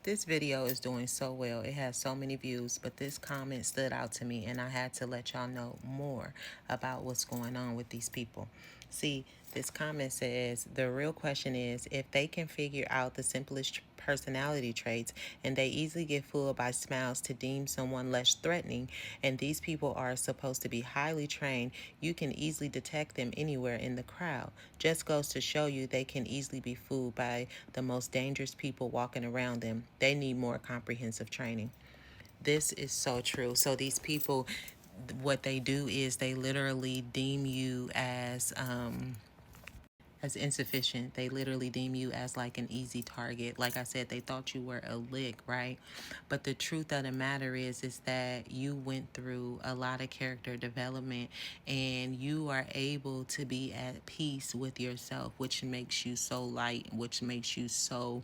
This video is doing so well. It has so many views, but this comment stood out to me and I had to let y'all know more about what's going on with these people. See, this comment says the real question is if they can figure out the simplest personality traits and they easily get fooled by smiles to deem someone less threatening, and these people are supposed to be highly trained, you can easily detect them anywhere in the crowd. Just goes to show you they can easily be fooled by the most dangerous people walking around them. They need more comprehensive training. This is so true. So these people, what they do is they literally deem you as insufficient. They literally deem you as like an easy target. Like I said, they thought you were a lick, right? But the truth of the matter is that you went through a lot of character development and you are able to be at peace with yourself, which makes you so light, which makes you so,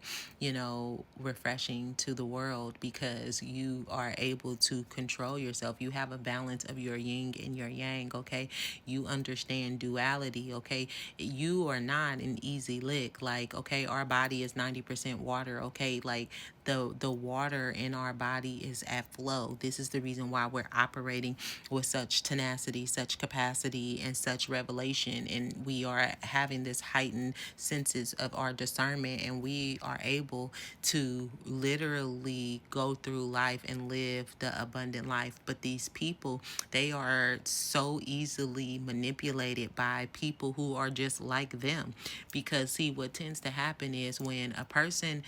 refreshing to the world because you are able to control yourself. You have a balance of your yin and your yang, okay? You understand duality, okay? You are not an easy lick. Like, okay, our body is 90% water, okay? Like the water in our body is at flow. This is the reason why we're operating with such tenacity, such capacity, and such revelation. And we are having this heightened senses of our discernment, and we are able to literally go through life and live the abundant life. But these people, they are so easily manipulated by people who are just like them. Because, see, what tends to happen is when a person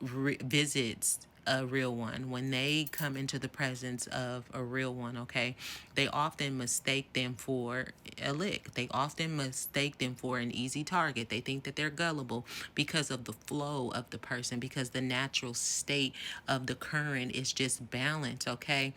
visits a real one, when they come into the presence of a real one, okay, they often mistake them for a lick. They often mistake them for an easy target. They think that they're gullible because of the flow of the person, because the natural state of the current is just balance, okay?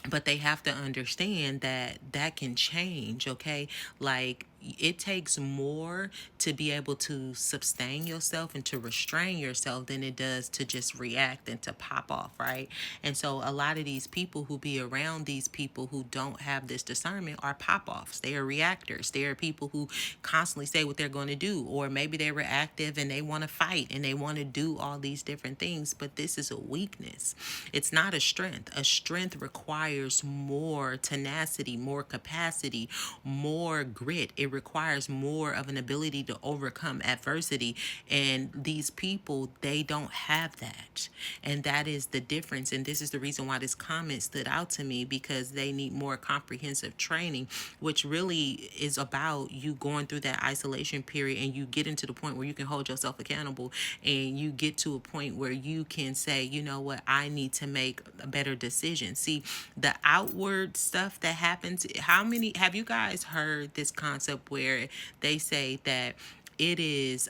But they have to understand that that can change, okay? Like, it takes more to be able to sustain yourself and to restrain yourself than it does to just react and to pop off, right? And so a lot of these people who be around these people who don't have this discernment are pop-offs. They are reactors. They are people who constantly say what they're going to do, or maybe they're reactive and they want to fight and they want to do all these different things, but this is a weakness. It's not a strength. A strength requires more tenacity, more capacity, more grit. It requires more of an ability to overcome adversity. And these people, they don't have that. And that is the difference. And this is the reason why this comment stood out to me, because they need more comprehensive training, which really is about you going through that isolation period and you get into the point where you can hold yourself accountable and you get to a point where you can say, you know what, I need to make a better decision. See, the outward stuff that happens, how many have you guys heard this concept where they say that it is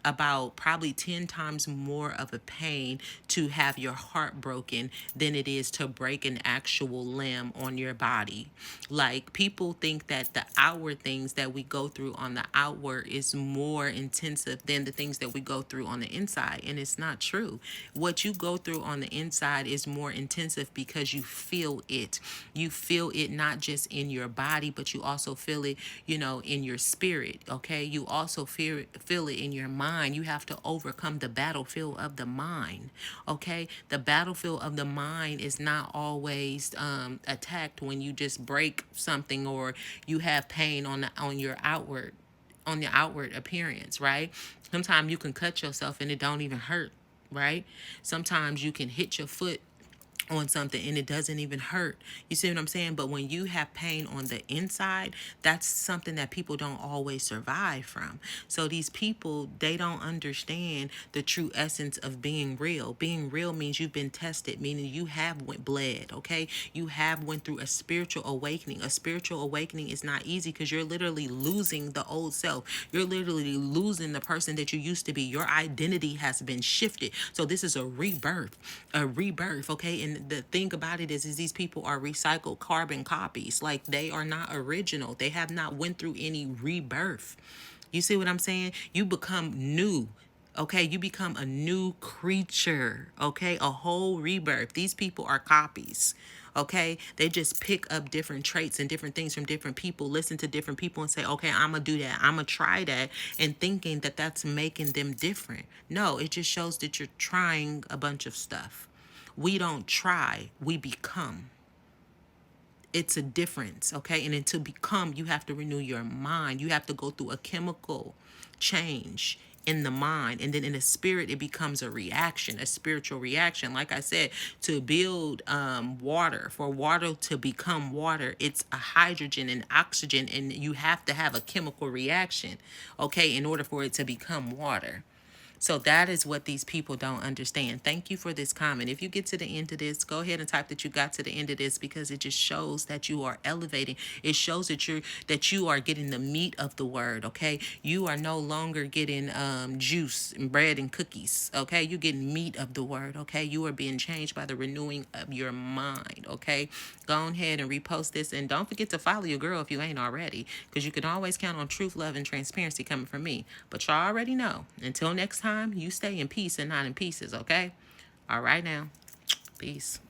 about probably 10 times more of a pain to have your heart broken than it is to break an actual limb on your body. Like, people think that the outward things that we go through on the outward is more intensive than the things that we go through on the inside, and it's not true. What you go through on the inside is more intensive because you feel it. You feel it not just in your body, but you also feel it, in your spirit, okay? You also feel it in your mind. You have to overcome the battlefield of the mind, okay? The battlefield of the mind is not always attacked when you just break something or you have pain on your outward appearance, right? Sometimes you can cut yourself and it don't even hurt, right? Sometimes you can hit your foot on something and it doesn't even hurt. You see what I'm saying? But when you have pain on the inside, that's something that people don't always survive from. So these people, they don't understand the true essence of being real. Being real means you've been tested, meaning you have bled, okay? You have went through a spiritual awakening. A spiritual awakening is not easy because you're literally losing the old self. You're literally losing the person that you used to be. Your identity has been shifted. So this is a rebirth, okay? And the thing about it is these people are recycled carbon copies. Like, they are not original. They have not went through any rebirth. You see what I'm saying? You become new. Okay, you become a new creature. Okay, a whole rebirth. These people are copies. Okay, they just pick up different traits and different things from different people, listen to different people and say, okay, I'm gonna do that, I'm gonna try that, and thinking that that's making them different. No, it just shows that you're trying a bunch of stuff. We don't try, we become. It's a difference, okay? And then to become, you have to renew your mind. You have to go through a chemical change in the mind, and then in the spirit it becomes a reaction, a spiritual reaction. Like I said, to build water, for water to become water, it's a hydrogen and oxygen, and you have to have a chemical reaction, okay, in order for it to become water. So that is what these people don't understand. Thank you for this comment. If you get to the end of this, go ahead and type that you got to the end of this, because it just shows that you are elevating. It shows that you are getting the meat of the word, okay? You are no longer getting juice and bread and cookies, okay? You're getting meat of the word, okay? You are being changed by the renewing of your mind, okay? Go ahead and repost this, and don't forget to follow your girl if you ain't already, because you can always count on truth, love, and transparency coming from me. But y'all already know. Until next time, you stay in peace and not in pieces, okay? All right now. Peace.